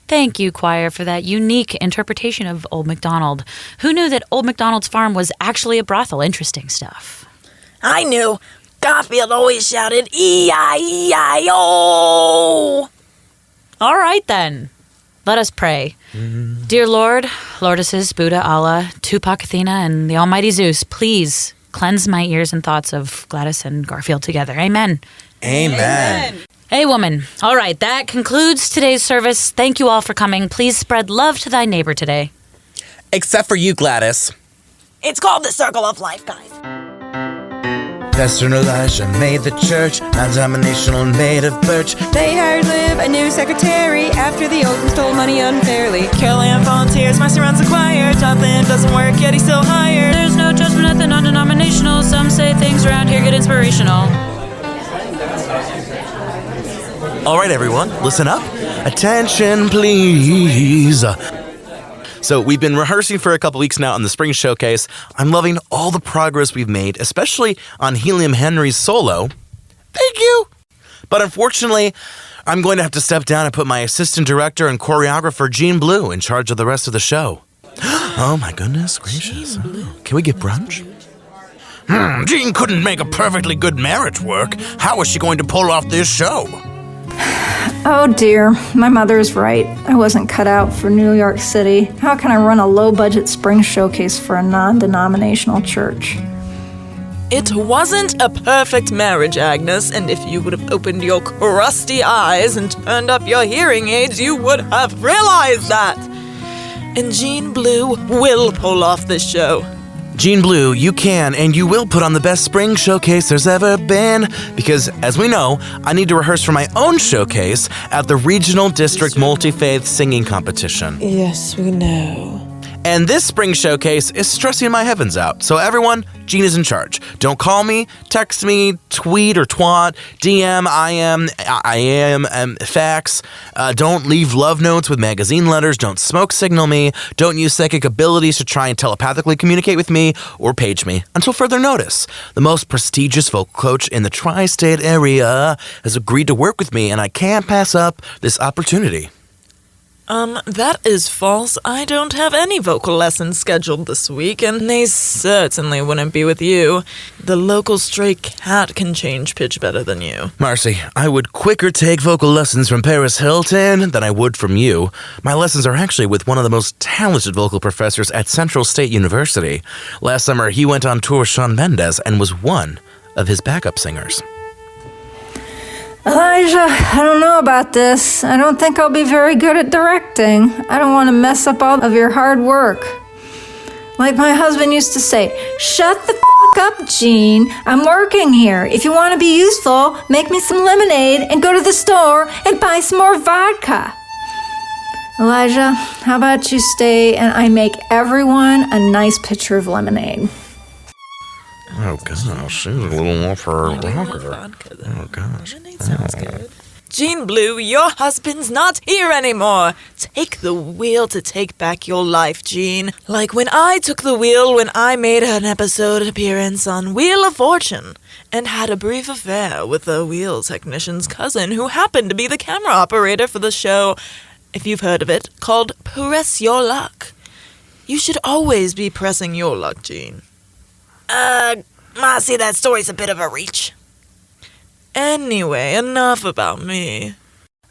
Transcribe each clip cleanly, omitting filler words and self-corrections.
Thank you, choir, for that unique interpretation of Old MacDonald. Who knew that Old MacDonald's farm was actually a brothel? Interesting stuff. I knew. Garfield always shouted, E-I-E-I-O! All right, then. Let us pray. Dear Lord, Lordesses, Buddha, Allah, Tupac, Athena, and the almighty Zeus, please cleanse my ears and thoughts of Gladys and Garfield together. Amen. Amen. Hey, woman. All right, that concludes today's service. Thank you all for coming. Please spread love to thy neighbor today. Except for you, Gladys. It's called the Circle of Life, guys. Pastor Elijah made the church, non-denominational made of birch. They hired Liv, a new secretary, after the old one stole money unfairly. Caroline volunteers, Marcy runs the choir. Jonathan doesn't work, yet he's still hired. There's no judgment at the non-denominational. Some say things around here get inspirational. All right, everyone, listen up. Attention, please. So we've been rehearsing for a couple weeks now on the Spring Showcase. I'm loving all the progress we've made, especially on Helium Henry's solo. Thank you! But unfortunately, I'm going to have to step down and put my assistant director and choreographer, Gene Blue, in charge of the rest of the show. Oh my goodness gracious. Can we get brunch? Gene couldn't make a perfectly good marriage work. How is she going to pull off this show? Oh dear, my mother is right. I wasn't cut out for New York City. How can I run a low-budget spring showcase for a non-denominational church? It wasn't a perfect marriage, Agnes, and if you would have opened your crusty eyes and turned up your hearing aids, you would have realized that. And Gene Blue will pull off this show. Gene Blue, you can and you will put on the best spring showcase there's ever been. Because, as we know, I need to rehearse for my own showcase at the Regional District Multi-Faith Singing Competition. Yes, we know. And this spring showcase is stressing my heavens out. So everyone, Gene is in charge. Don't call me, text me, tweet or twat, DM, IM, fax. Don't leave love notes with magazine letters. Don't smoke signal me. Don't use psychic abilities to try and telepathically communicate with me or page me until further notice. The most prestigious vocal coach in the tri-state area has agreed to work with me, and I can't pass up this opportunity. That is false. I don't have any vocal lessons scheduled this week, and they certainly wouldn't be with you. The local stray cat can change pitch better than you. Marcy, I would quicker take vocal lessons from Paris Hilton than I would from you. My lessons are actually with one of the most talented vocal professors at Central State University. Last summer, he went on tour with Shawn Mendes and was one of his backup singers. Elijah, I don't know about this. I don't think I'll be very good at directing. I don't want to mess up all of your hard work. Like my husband used to say, shut the up, Gene. I'm working here. If you want to be useful, make me some lemonade and go to the store and buy some more vodka. Elijah, how about you stay and I make everyone a nice pitcher of lemonade? Oh, gosh, she's a little off her rocker. Oh, gosh. Lemonade sounds good. Gene Blue, your husband's not here anymore. Take the wheel to take back your life, Gene. Like when I took the wheel when I made an episode appearance on Wheel of Fortune and had a brief affair with the wheel technician's cousin who happened to be the camera operator for the show, if you've heard of it, called Press Your Luck. You should always be pressing your luck, Gene. Marcy, that story's a bit of a reach. Anyway, enough about me.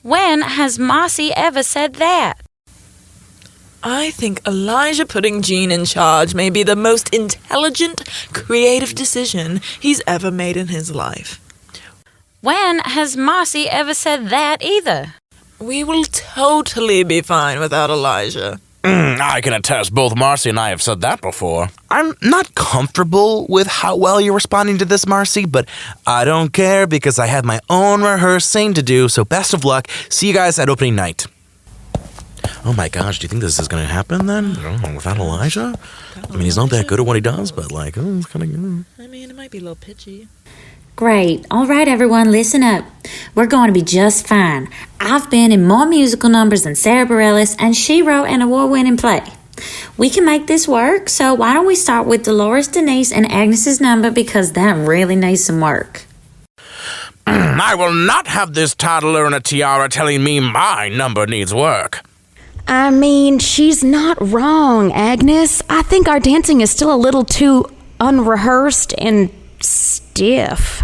When has Marcy ever said that? I think Elijah putting Gene in charge may be the most intelligent, creative decision he's ever made in his life. When has Marcy ever said that either? We will totally be fine without Elijah. I can attest both Marcy and I have said that before. I'm not comfortable with how well you're responding to this, Marcy, but I don't care because I have my own rehearsing to do, so best of luck. See you guys at opening night. Oh my gosh, do you think this is going to happen then? Without Elijah? I mean, he's not that good at what he does, but it's kind of... I mean, it might be a little pitchy. Great. All right, everyone, listen up. We're going to be just fine. I've been in more musical numbers than Sarah Bareilles, and she wrote an award-winning play. We can make this work, so why don't we start with Dolores, Denise, and Agnes's number because that really needs some work. I will not have this toddler in a tiara telling me my number needs work. I mean, she's not wrong, Agnes. I think our dancing is still a little too unrehearsed and stiff.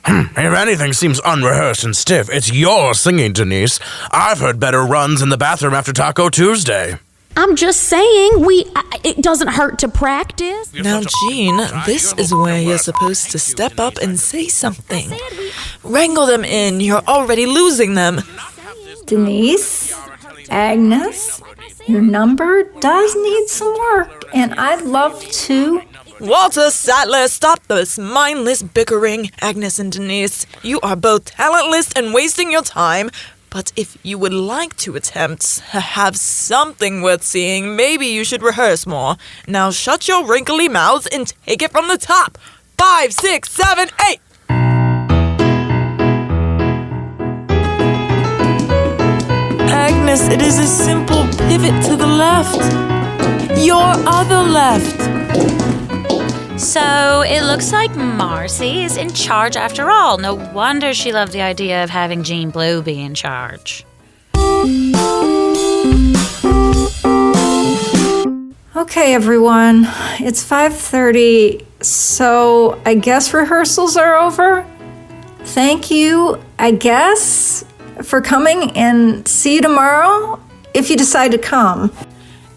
If anything seems unrehearsed and stiff, it's your singing, Denise. I've heard better runs in the bathroom after Taco Tuesday. I'm just saying, it doesn't hurt to practice. Now, Jean, this is where you're supposed to step up and say something. Wrangle them in. You're already losing them. Denise, Agnes, your number does need some work, and I'd love to. Walter Sattler, stop this mindless bickering. Agnes and Denise, you are both talentless and wasting your time. But if you would like to attempt to have something worth seeing, maybe you should rehearse more. Now shut your wrinkly mouths and take it from the top. 5, 6, 7, 8. Agnes, it is a simple pivot to the left. Your other left. So it looks like Marcy is in charge after all. No wonder she loved the idea of having Jean Blue be in charge. Okay, everyone, it's 5:30, so I guess rehearsals are over. Thank you, I guess, for coming, and see you tomorrow if you decide to come.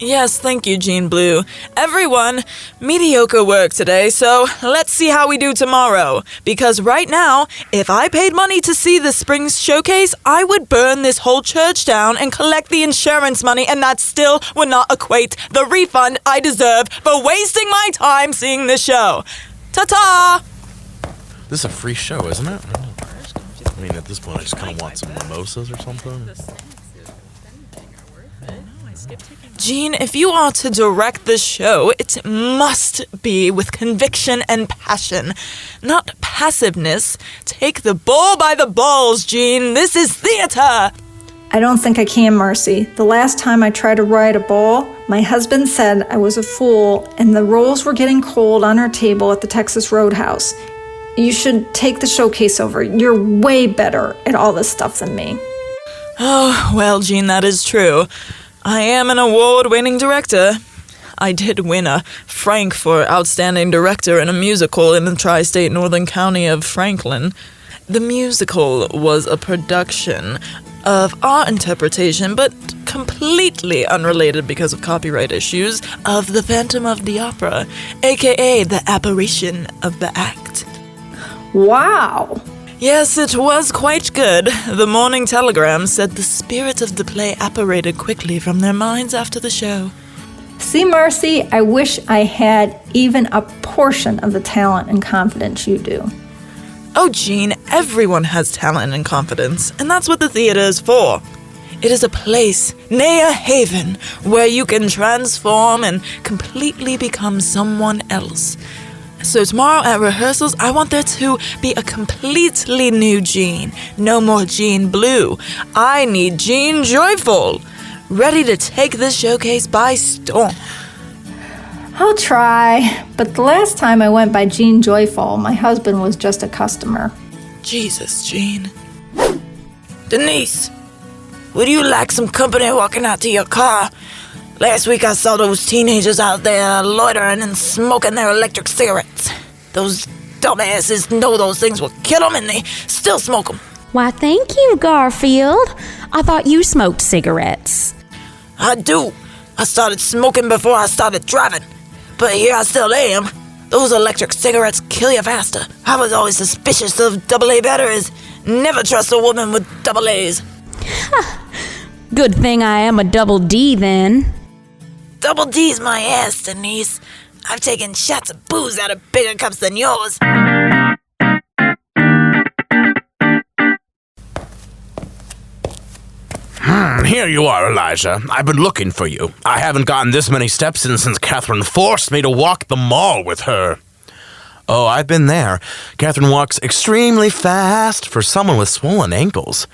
Yes, thank you, Jean Blue. Everyone, mediocre work today, so let's see how we do tomorrow. Because right now, if I paid money to see the spring showcase, I would burn this whole church down and collect the insurance money, and that still would not equate the refund I deserve for wasting my time seeing this show. Ta-ta! This is a free show, isn't it? I mean, at this point, I just kind of want some mimosas or something. Jean, if you are to direct this show, it must be with conviction and passion, not passiveness. Take the bull by the balls, Jean. This is theater. I don't think I can, Marcy. The last time I tried to ride a bull, my husband said I was a fool, and the rolls were getting cold on our table at the Texas Roadhouse. You should take the showcase over. You're way better at all this stuff than me. Oh, well, Jean, that is true. I am an award-winning director. I did win a Frank for Outstanding Director in a musical in the tri-state northern county of Franklin. The musical was a production of our interpretation, but completely unrelated because of copyright issues, of The Phantom of the Opera, aka The Apparition of the Act. Wow! Yes, it was quite good. The Morning Telegram said the spirit of the play apparated quickly from their minds after the show. See, Marcy, I wish I had even a portion of the talent and confidence you do. Oh, Jean, everyone has talent and confidence, and that's what the theater is for. It is a place, nay a haven, where you can transform and completely become someone else. So tomorrow at rehearsals, I want there to be a completely new Jean. No more Jean Blue. I need Jean Joyful, ready to take this showcase by storm. I'll try, but the last time I went by Jean Joyful, my husband was just a customer. Jesus, Jean. Denise, would you like some company walking out to your car? Last week I saw those teenagers out there loitering and smoking their electric cigarettes. Those dumbasses know those things will kill them, and they still smoke them. Why, thank you, Garfield. I thought you smoked cigarettes. I do. I started smoking before I started driving. But here I still am. Those electric cigarettes kill you faster. I was always suspicious of AA batteries. Never trust a woman with double A's. Good thing I am a double D then. Double D's my ass, Denise. I've taken shots of booze out of bigger cups than yours. Here you are, Elijah. I've been looking for you. I haven't gotten this many steps in since Catherine forced me to walk the mall with her. Oh, I've been there. Catherine walks extremely fast for someone with swollen ankles.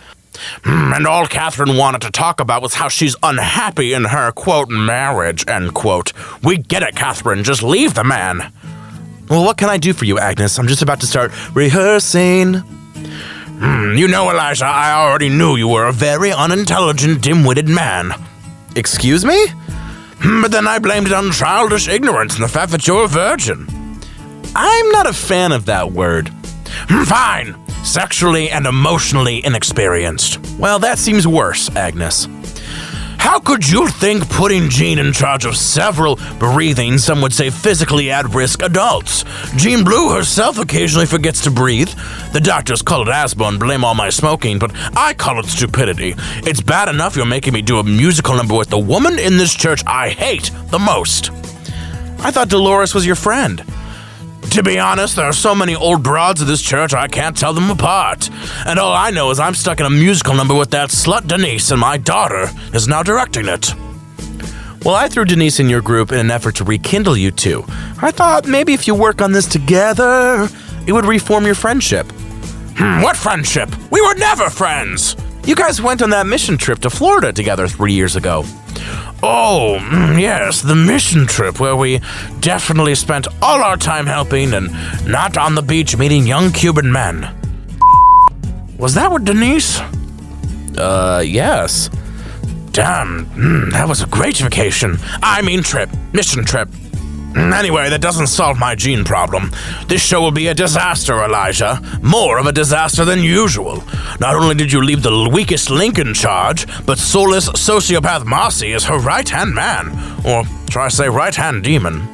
And all Catherine wanted to talk about was how she's unhappy in her, quote, marriage, end quote. We get it, Catherine. Just leave the man. Well, what can I do for you, Agnes? I'm just about to start rehearsing. You know, Elijah, I already knew you were a very unintelligent, dim-witted man. Excuse me? But then I blamed it on childish ignorance and the fact that you're a virgin. I'm not a fan of that word. Fine. Sexually and emotionally inexperienced. Well, that seems worse, Agnes. How could you think putting Jean in charge of several breathing, some would say physically at-risk adults? Jean Blue herself occasionally forgets to breathe. The doctors call it asthma and blame all my smoking, but I call it stupidity. It's bad enough you're making me do a musical number with the woman in this church I hate the most. I thought Dolores was your friend. To be honest, there are so many old broads of this church I can't tell them apart. And all I know is I'm stuck in a musical number with that slut Denise, and my daughter is now directing it. Well, I threw Denise in your group in an effort to rekindle you two. I thought maybe if you work on this together, it would reform your friendship. What friendship? We were never friends! You guys went on that mission trip to Florida together 3 years ago. Oh, yes, the mission trip where we definitely spent all our time helping and not on the beach meeting young Cuban men. Was that with Denise? Yes. Damn, that was a great vacation. I mean mission trip. Anyway, that doesn't solve my gene problem. This show will be a disaster, Elijah. More of a disaster than usual. Not only did you leave the weakest link in charge, but soulless sociopath Marcy is her right-hand man. Or, shall I say, right-hand demon.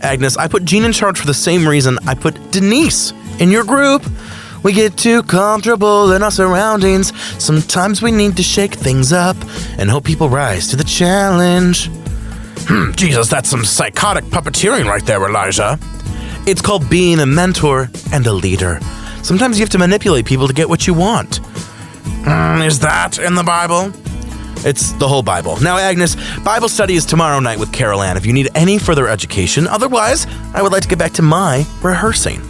Agnes, I put Jean in charge for the same reason I put Denise in your group. We get too comfortable in our surroundings. Sometimes we need to shake things up and hope people rise to the challenge. Jesus, that's some psychotic puppeteering right there, Elijah. It's called being a mentor and a leader. Sometimes you have to manipulate people to get what you want. Is that in the Bible? It's the whole Bible. Now, Agnes, Bible study is tomorrow night with Carol Ann if you need any further education. Otherwise, I would like to get back to my rehearsing.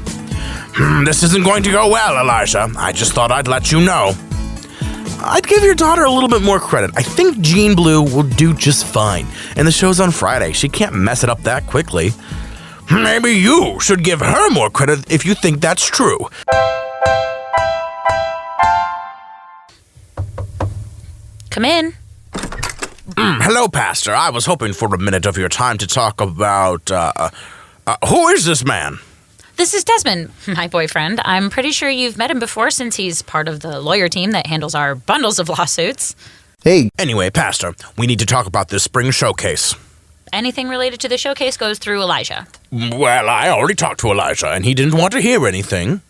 This isn't going to go well, Elijah. I just thought I'd let you know. I'd give your daughter a little bit more credit. I think Jean Blue will do just fine. And the show's on Friday. She can't mess it up that quickly. Maybe you should give her more credit if you think that's true. Come in. Hello, Pastor. I was hoping for a minute of your time to talk about, who is this man? This is Desmond, my boyfriend. I'm pretty sure you've met him before since he's part of the lawyer team that handles our bundles of lawsuits. Hey. Anyway, Pastor, we need to talk about this spring showcase. Anything related to the showcase goes through Elijah. Well, I already talked to Elijah, and he didn't want to hear anything.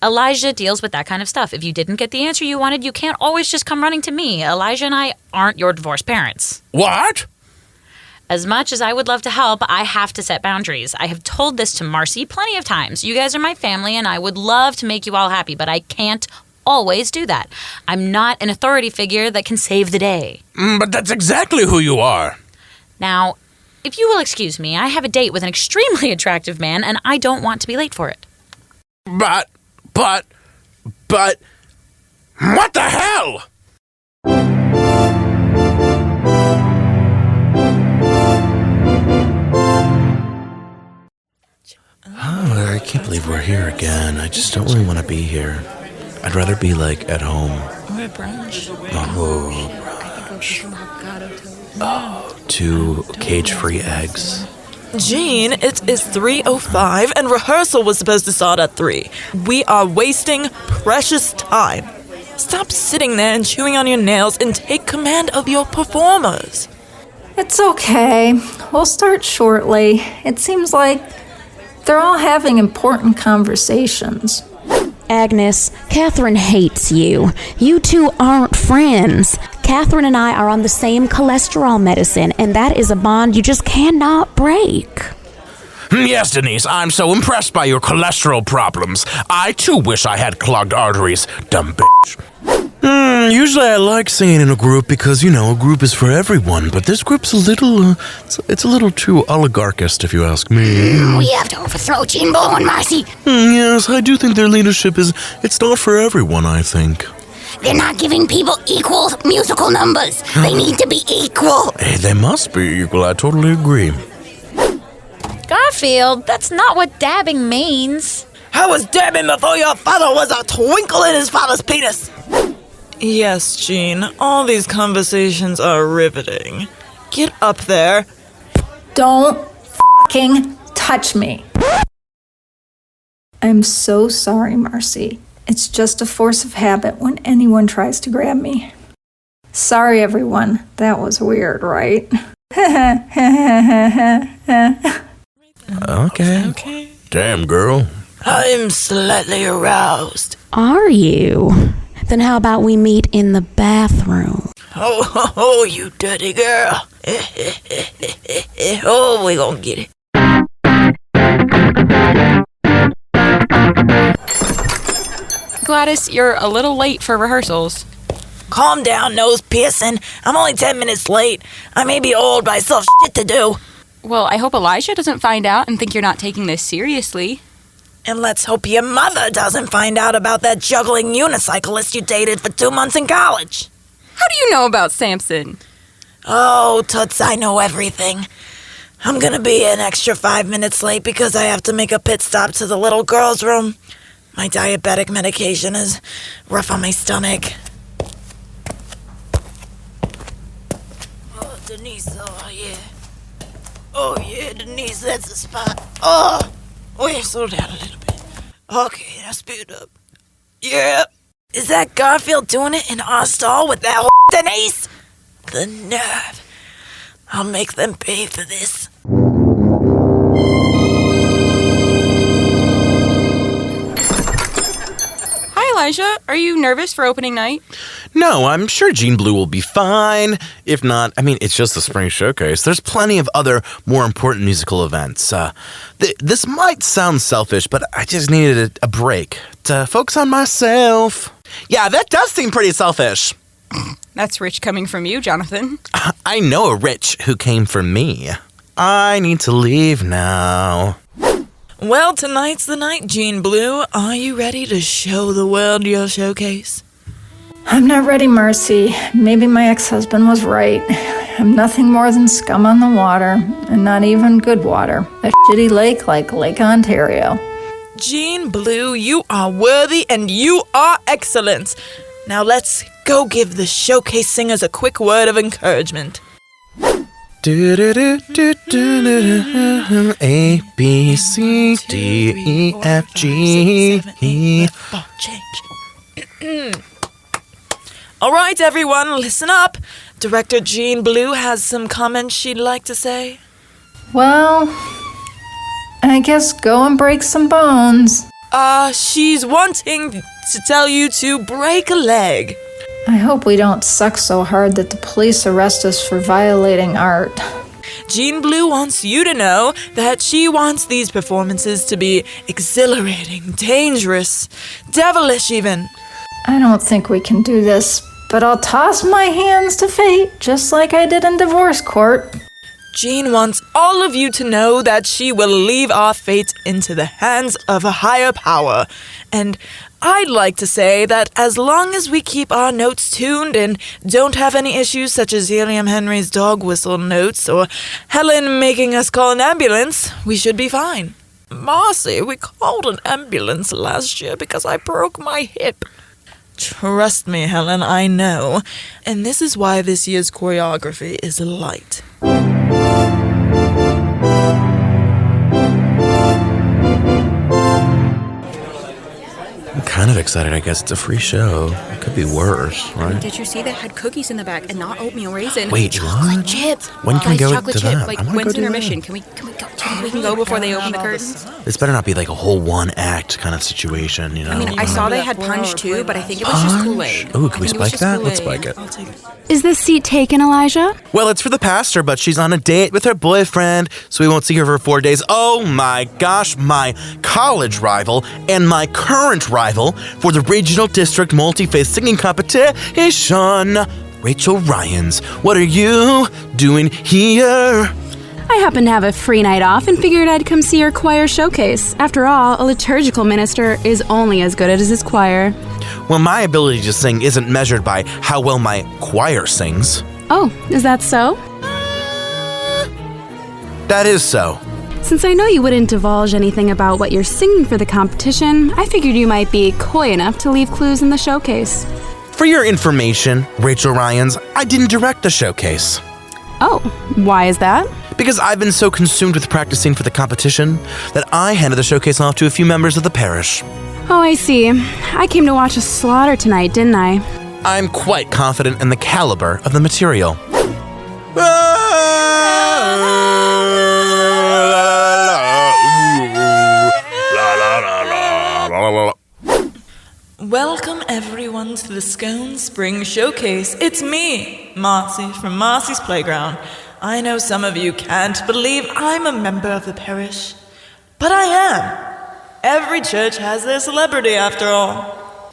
Elijah deals with that kind of stuff. If you didn't get the answer you wanted, you can't always just come running to me. Elijah and I aren't your divorced parents. What? As much as I would love to help, I have to set boundaries. I have told this to Marcy plenty of times. You guys are my family, and I would love to make you all happy, but I can't always do that. I'm not an authority figure that can save the day. But that's exactly who you are. Now, if you will excuse me, I have a date with an extremely attractive man, and I don't want to be late for it. But, what the hell? Oh, I can't believe we're here again. I just don't really want to be here. I'd rather be, at home. We're at brunch. Oh, brunch. Oh, 2 cage-free eggs. Jean, it is 3:05 and rehearsal was supposed to start at 3. We are wasting precious time. Stop sitting there and chewing on your nails and take command of your performers. It's okay. We'll start shortly. It seems like they're all having important conversations. Agnes, Catherine hates you. You two aren't friends. Catherine and I are on the same cholesterol medicine, and that is a bond you just cannot break. Yes, Denise, I'm so impressed by your cholesterol problems. I, too, wish I had clogged arteries, dumb bitch. Usually I like singing in a group because, a group is for everyone, but this group's a little, it's a little too oligarchist, if you ask me. We have to overthrow Jean Blue and Marcy. Yes, I do think their leadership it's not for everyone, I think. They're not giving people equal musical numbers. They need to be equal. Hey, they must be equal, I totally agree. Garfield, that's not what dabbing means. I was dabbing before your father was a twinkle in his father's penis. Yes, Jean, all these conversations are riveting. Get up there. Don't fucking touch me. I'm so sorry, Marcy. It's just a force of habit when anyone tries to grab me. Sorry, everyone. That was weird, right? Okay. Damn, girl. I'm slightly aroused. Are you? Then how about we meet in the bathroom? Oh, you dirty girl. Oh, we gonna get it. Gladys, you're a little late for rehearsals. Calm down, nose piercing. I'm only 10 minutes late. I may be old, but I still have shit to do. Well, I hope Elijah doesn't find out and think you're not taking this seriously. And let's hope your mother doesn't find out about that juggling unicyclist you dated for 2 months in college. How do you know about Samson? Oh, Toots, I know everything. I'm gonna be an extra 5 minutes late because I have to make a pit stop to the little girl's room. My diabetic medication is rough on my stomach. Oh, Denise, oh yeah. Oh yeah, Denise, that's the spot. Oh, wait, slow down a little bit. Okay, now speed up. Yeah. Is that Garfield doing it in our stall with that Denise? The nerve. I'll make them pay for this. Hi, Elijah. Are you nervous for opening night? No, I'm sure Jean Blue will be fine. If not, it's just the spring showcase. There's plenty of other, more important musical events. This might sound selfish, but I just needed a break to focus on myself. Yeah, that does seem pretty selfish. That's rich coming from you, Jonathan. I know a rich who came for me. I need to leave now. Well, tonight's the night, Jean Blue. Are you ready to show the world your showcase? I'm not ready, Marcy. Maybe my ex-husband was right. I'm nothing more than scum on the water, and not even good water. A shitty lake like Lake Ontario. Jean Blue, you are worthy and you are excellent. Now let's go give the showcase singers a quick word of encouragement. A, B, C, D, E, F, G. Ball change. All right, everyone, listen up. Director Jean Blue has some comments she'd like to say. Well, I guess go and break some bones. She's wanting to tell you to break a leg. I hope we don't suck so hard that the police arrest us for violating art. Jean Blue wants you to know that she wants these performances to be exhilarating, dangerous, devilish even. I don't think we can do this, but I'll toss my hands to fate, just like I did in divorce court. Jean wants all of you to know that she will leave our fate into the hands of a higher power. And I'd like to say that as long as we keep our notes tuned and don't have any issues such as Helium Henry's dog whistle notes or Helen making us call an ambulance, we should be fine. Marcy, we called an ambulance last year because I broke my hip. Trust me, Helen, I know. And this is why this year's choreography is light. I'm kind of excited. I guess it's a free show. It could be worse, right? Did you see they had cookies in the back and not oatmeal raisin? Wait, what? Chip. When can we go chocolate to chip. that? Like, I wanna when's go to intermission? that. Can we go? We can go before they open the curtains. This better not be like a whole one act kind of situation, you know? I mean, I saw they had punch too, but I think it was just Kool-Aid. Ooh, can we spike that? Let's spike it. Is this seat taken, Elijah? Well, it's for the pastor, but she's on a date with her boyfriend, so we won't see her for 4 days. Oh my gosh, my college rival and my current rival for the regional district multi-faith singing competition, Rachel Ryans. What are you doing here? I happen to have a free night off and figured I'd come see your choir showcase. After all, a liturgical minister is only as good as his choir. Well, my ability to sing isn't measured by how well my choir sings. Oh, is that so? That is so. Since I know you wouldn't divulge anything about what you're singing for the competition, I figured you might be coy enough to leave clues in the showcase. For your information, Rachel Ryans, I didn't direct the showcase. Oh, why is that? Because I've been so consumed with practicing for the competition that I handed the showcase off to a few members of the parish. Oh, I see. I came to watch a slaughter tonight, didn't I? I'm quite confident in the caliber of the material. Welcome everyone to the SCONE Spring Showcase. It's me, Marcy, from Marcy's Playground. I know some of you can't believe I'm a member of the parish, but I am. Every church has their celebrity after all.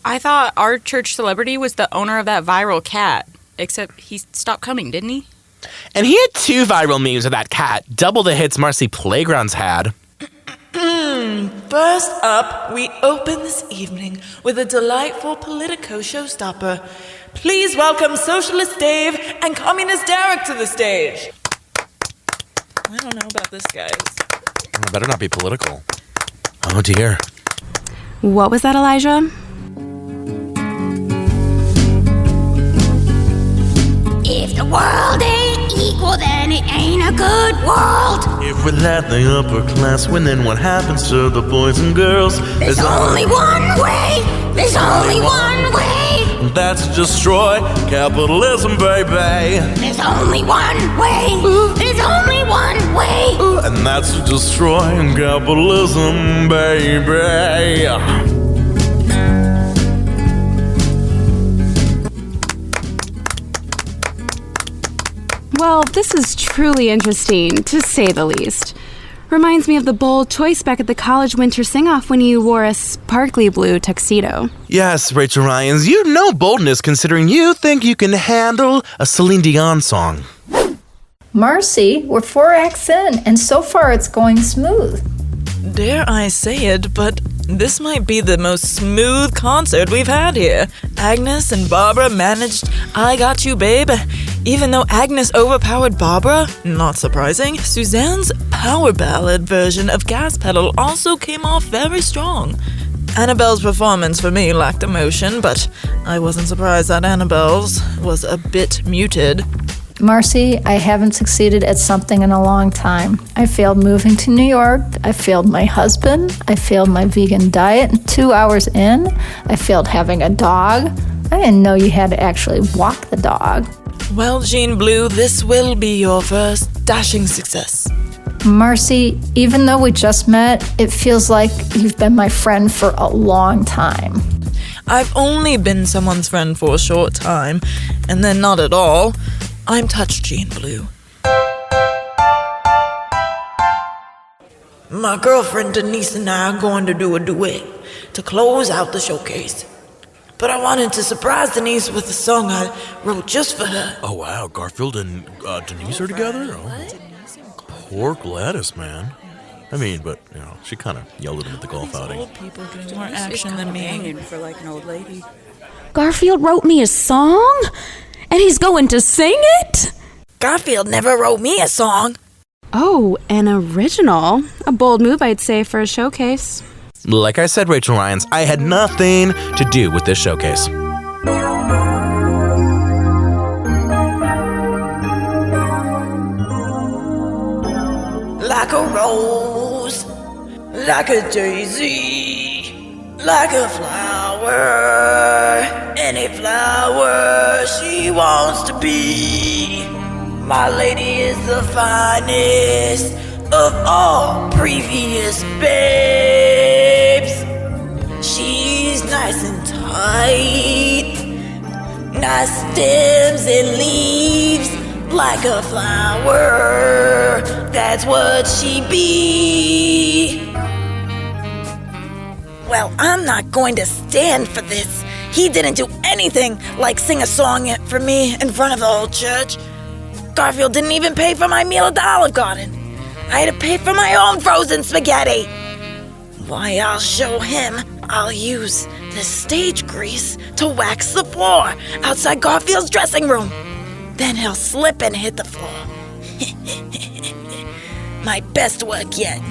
I thought our church celebrity was the owner of that viral cat, except he stopped coming, didn't he? And he had 2 viral memes of that cat, double the hits Marcy Playgrounds had. First up, we open this evening with a delightful Politico showstopper. Please welcome Socialist Dave and Communist Derek to the stage. I don't know about this, guys. It better not be political. Oh dear. What was that, Elijah? If the world ain't equal, then it ain't a good world. If we let the upper class win, then what happens to the boys and girls? There's only one way. There's only one way. That's destroy capitalism, baby. There's only one way. There's only one way. And that's to destroy capitalism, baby. Well, this is truly interesting, to say the least. Reminds me of the bold choice back at the college winter sing-off when you wore a sparkly blue tuxedo. Yes, Rachel Ryans, you know boldness considering you think you can handle a Celine Dion song. Marcy, we're 4 acts in, and so far it's going smooth. Dare I say it, but this might be the most smooth concert we've had here. Agnes and Barbara managed I Got You, Babe. Even though Agnes overpowered Barbara, not surprising, Suzanne's power ballad version of Gas Pedal also came off very strong. Annabelle's performance for me lacked emotion, but I wasn't surprised that Annabelle's was a bit muted. Marcy, I haven't succeeded at something in a long time. I failed moving to New York. I failed my husband. I failed my vegan diet. And 2 hours in, I failed having a dog. I didn't know you had to actually walk the dog. Well, Jean Blue, this will be your first dashing success. Marcy, even though we just met, it feels like you've been my friend for a long time. I've only been someone's friend for a short time, and then not at all. I'm touched, Jean Blue. My girlfriend Denise and I are going to do a duet to close out the showcase. But I wanted to surprise Denise with a song I wrote just for her. Oh wow, Garfield and Denise are together? Oh. Poor Gladys, man. I mean, but, you know, she kind of yelled at him at the golf outing. Old people getting more action than me. For like an old lady. Garfield wrote me a song? And he's going to sing it? Garfield never wrote me a song. Oh, an original. A bold move, I'd say, for a showcase. Like I said, Rachel Ryans, I had nothing to do with this showcase. Like a rose, like a daisy, like a flower, any flower she wants to be. My lady is the finest of all previous babes. She's nice and tight, nice stems and leaves, like a flower, that's what she be. Well, I'm not going to stand for this. He didn't do anything like sing a song for me in front of the whole church. Garfield didn't even pay for my meal at the Olive Garden. I had to pay for my own frozen spaghetti. Why, I'll show him. I'll use the stage grease to wax the floor outside Garfield's dressing room. Then he'll slip and hit the floor. My best work yet.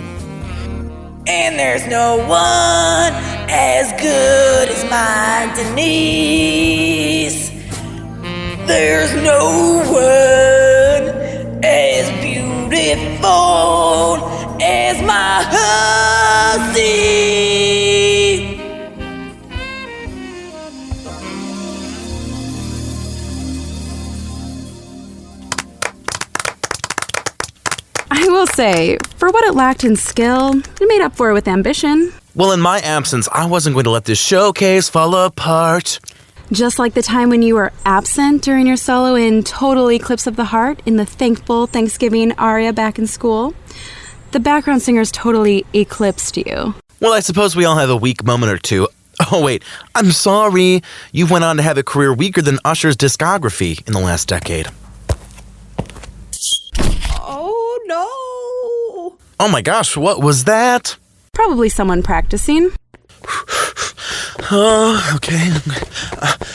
And there's no one as good as my Denise. There's no one as beautiful as my hussy. I will say, for what it lacked in skill, it made up for it with ambition. Well, in my absence, I wasn't going to let this showcase fall apart. Just like the time when you were absent during your solo in Total Eclipse of the Heart in the Thankful Thanksgiving aria back in school. The background singers totally eclipsed you. Well, I suppose we all have a weak moment or two. Oh, wait, I'm sorry. You went on to have a career weaker than Usher's discography in the last decade. Oh, no. Oh my gosh, what was that? Probably someone practicing. Okay.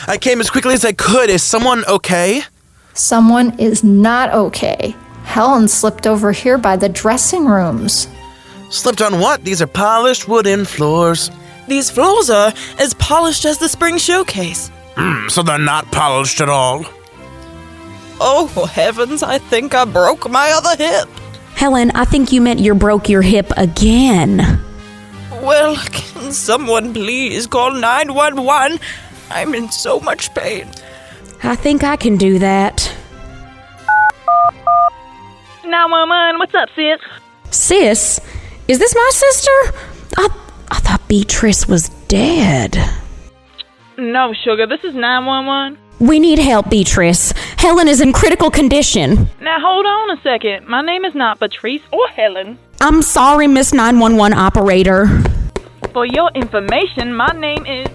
I came as quickly as I could. Is someone okay? Someone is not okay. Helen slipped over here by the dressing rooms. Slipped on what? These are polished wooden floors. These floors are as polished as the spring showcase. So they're not polished at all? Oh, heavens, I think I broke my other hip. Helen, I think you meant you broke your hip again. Well, can someone please call 911? I'm in so much pain. I think I can do that. 911, what's up, sis? Sis? Is this my sister? I thought Beatrice was dead. No, sugar, this is 911. We need help, Beatrice. Helen is in critical condition. Now, hold on a second. My name is not Patrice or Helen. I'm sorry, Miss 911 operator. For your information, my name is...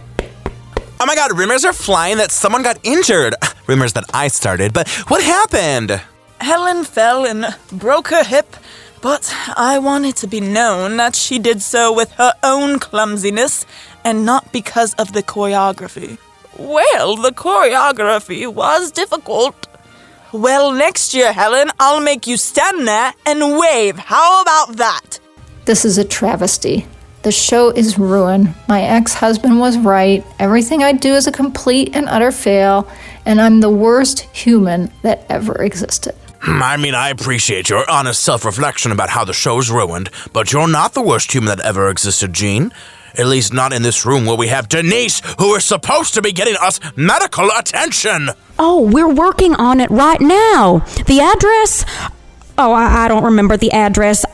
Oh my god, rumors are flying that someone got injured. Rumors that I started, but what happened? Helen fell and broke her hip, but I want it to be known that she did so with her own clumsiness and not because of the choreography. Well, the choreography was difficult. Well, next year, Helen, I'll make you stand there and wave. How about that? This is a travesty. The show is ruined. My ex-husband was right. Everything I do is a complete and utter fail, and I'm the worst human that ever existed. I mean, I appreciate your honest self-reflection about how the show's ruined, but you're not the worst human that ever existed, Jean. At least not in this room where we have Denise, who is supposed to be getting us medical attention. Oh, we're working on it right now. The address? Oh, I don't remember the address.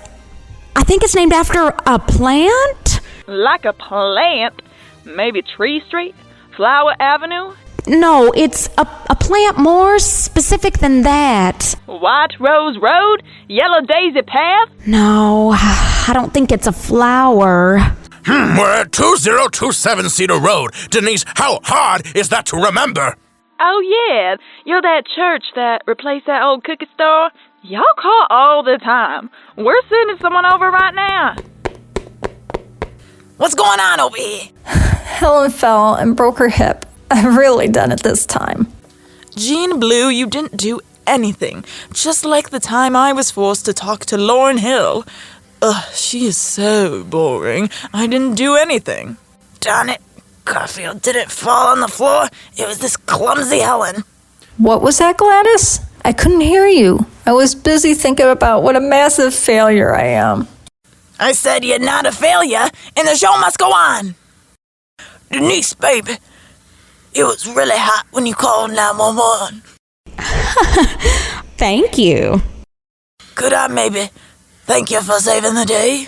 I think it's named after a plant? Like a plant? Maybe Tree Street? Flower Avenue? No, it's a plant more specific than that. White Rose Road? Yellow Daisy Path? No, I don't think it's a flower. We're at 2027 Cedar Road. Denise, how hard is that to remember? Oh, yeah. You're that church that replaced that old cookie store? Y'all call all the time. We're sending someone over right now. What's going on over here? Helen fell and broke her hip. I've really done it this time. Jean Blue, you didn't do anything. Just like the time I was forced to talk to Lauryn Hill. Ugh, she is so boring. I didn't do anything. Darn it. Garfield didn't fall on the floor. It was this clumsy Helen. What was that, Gladys? I couldn't hear you. I was busy thinking about what a massive failure I am. I said you're not a failure, and the show must go on. Denise, baby, it was really hot when you called 911. Thank you. Could I maybe thank you for saving the day?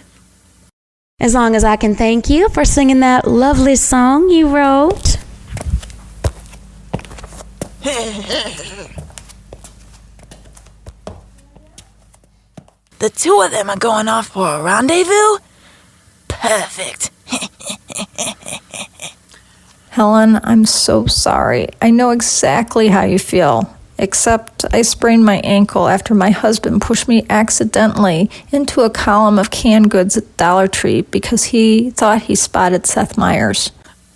As long as I can thank you for singing that lovely song you wrote. The two of them are going off for a rendezvous? Perfect. Helen, I'm so sorry. I know exactly how you feel. Except I sprained my ankle after my husband pushed me accidentally into a column of canned goods at Dollar Tree because he thought he spotted Seth Meyers.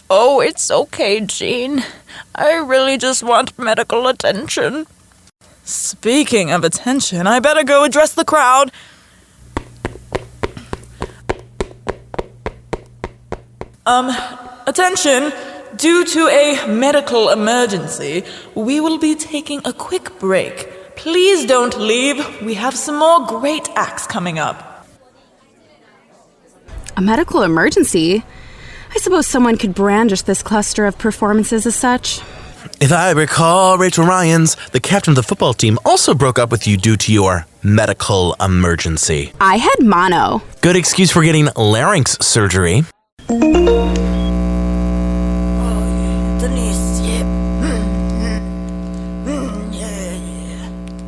Oh, it's okay, Jean. I really just want medical attention. Speaking of attention, I better go address the crowd. Attention! Due to a medical emergency, we will be taking a quick break. Please don't leave. We have some more great acts coming up. A medical emergency? I suppose someone could brandish this cluster of performances as such. If I recall, Rachel Ryans, the captain of the football team, also broke up with you due to your medical emergency. I had mono. Good excuse for getting larynx surgery. Denise, yeah.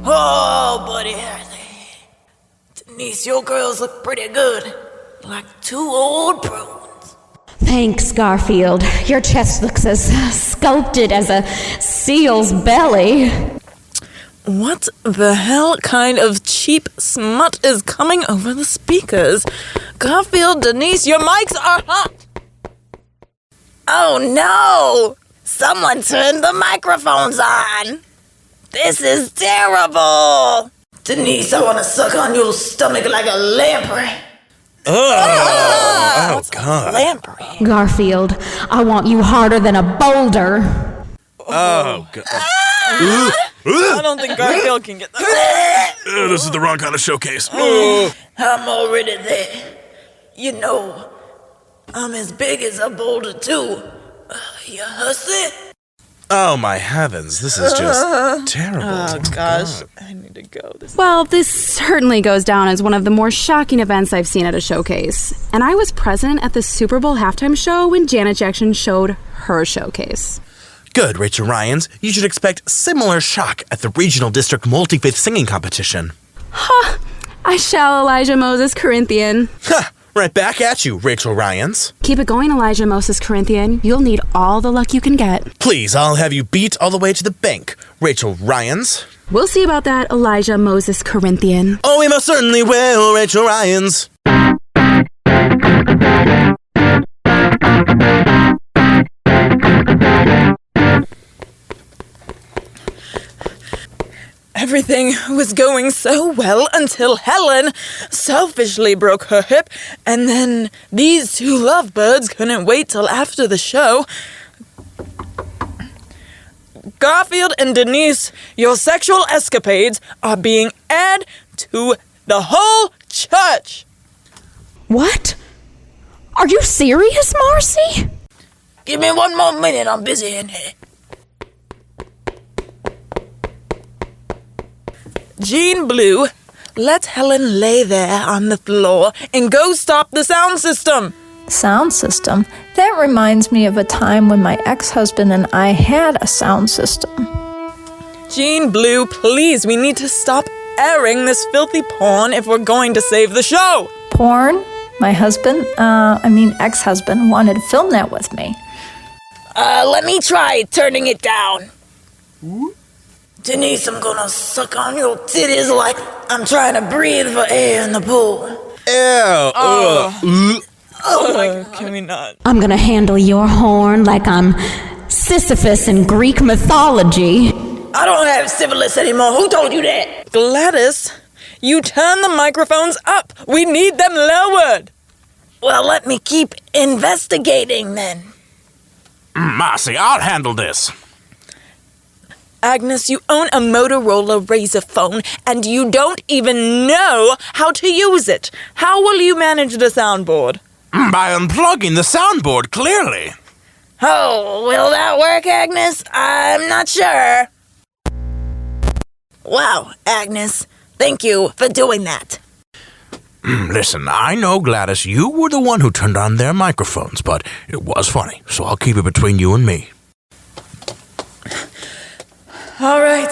Oh, buddy. Denise, your girls look pretty good. Like two old prunes. Thanks, Garfield. Your chest looks as sculpted as a seal's belly. What the hell kind of cheap smut is coming over the speakers? Garfield, Denise, your mics are hot! Oh no! Someone turned the microphones on! This is terrible! Denise, I want to suck on your stomach like a lamprey. Oh, God. Lamprey. Garfield, I want you harder than a boulder. Oh, God. I don't think Garfield can get that. This is the wrong kind of showcase. I'm already there. You know, I'm as big as a boulder, too. You hussy? Oh, my heavens. This is just terrible. Oh, gosh. I need to go. Well, this certainly goes down as one of the more shocking events I've seen at a showcase. And I was present at the Super Bowl halftime show when Janet Jackson showed her showcase. Good, Rachel Ryans. You should expect similar shock at the Regional District Multi-Faith Singing Competition. Ha! I shall, Elijah Moses Corinthian. Ha! Right back at you, Rachel Ryans. Keep it going, Elijah Moses Corinthian. You'll need all the luck you can get. Please, I'll have you beat all the way to the bank, Rachel Ryans. We'll see about that, Elijah Moses Corinthian. Oh, we most certainly will, Rachel Ryans. Everything was going so well until Helen selfishly broke her hip, and then these two lovebirds couldn't wait till after the show. Garfield and Denise, your sexual escapades are being aired to the whole church. What? Are you serious, Marcy? Give me 1 more minute, I'm busy in here. Jean Blue, let Helen lay there on the floor and go stop the sound system. Sound system? That reminds me of a time when my ex-husband and I had a sound system. Jean Blue, please, we need to stop airing this filthy porn if we're going to save the show. Porn? My husband, ex-husband, wanted to film that with me. Let me try turning it down. Denise, I'm gonna suck on your titties like I'm trying to breathe for air in the pool. Ew. Oh my God. Can we not? I'm gonna handle your horn like I'm Sisyphus in Greek mythology. I don't have syphilis anymore. Who told you that? Gladys, you turn the microphones up. We need them lowered. Well, let me keep investigating then. Marcy, I'll handle this. Agnes, you own a Motorola Razr phone, and you don't even know how to use it. How will you manage the soundboard? By unplugging the soundboard, clearly. Oh, will that work, Agnes? I'm not sure. Wow, Agnes, thank you for doing that. Listen, I know, Gladys, you were the one who turned on their microphones, but it was funny, so I'll keep it between you and me. All right.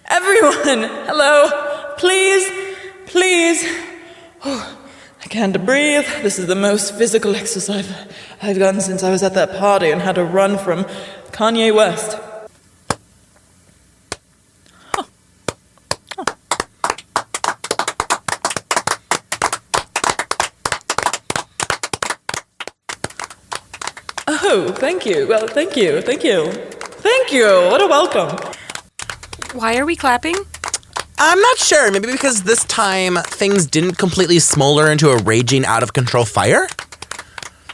Everyone, hello. Please. Oh, I can't breathe. This is the most physical exercise I've done since I was at that party and had to run from Kanye West. Oh, thank you. Well, thank you. Thank you. What a welcome. Why are we clapping? I'm not sure. Maybe because this time things didn't completely smolder into a raging out-of-control fire?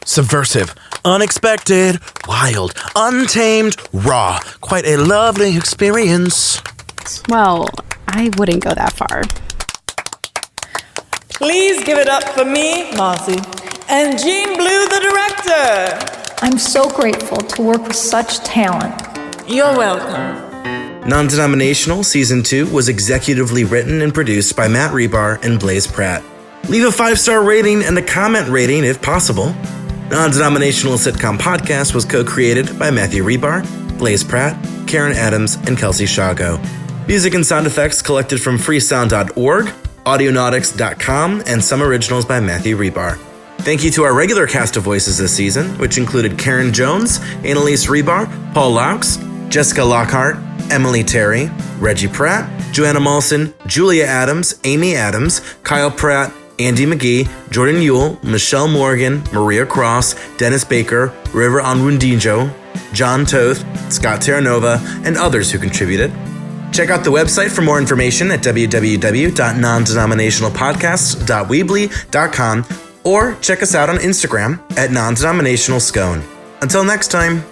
Subversive, unexpected, wild, untamed, raw. Quite a lovely experience. Well, I wouldn't go that far. Please give it up for me, Marcy, and Jean Blue, the director. I'm so grateful to work with such talent. You're welcome. Non-Denominational Season 2 was executively written and produced by Matt Rebar and Blaze Pratt. Leave a 5-star rating and a comment rating if possible. Non-Denominational Sitcom Podcast was co-created by Matthew Rebar, Blaze Pratt, Karen Adams, and Kelsey Shago. Music and sound effects collected from freesound.org, audionautics.com, and some originals by Matthew Rebar. Thank you to our regular cast of voices this season, which included Karen Jones, Annalise Rebar, Paul Laux, Jessica Lockhart, Emily Terry, Reggie Pratt, Joanna Malson, Julia Adams, Amy Adams, Kyle Pratt, Andy McGee, Jordan Yule, Michelle Morgan, Maria Cross, Dennis Baker, River Onwundijo, John Toth, Scott Terranova, and others who contributed. Check out the website for more information at www.nondenominationalpodcasts.weebly.com or check us out on Instagram at nondenominationalscone. Until next time.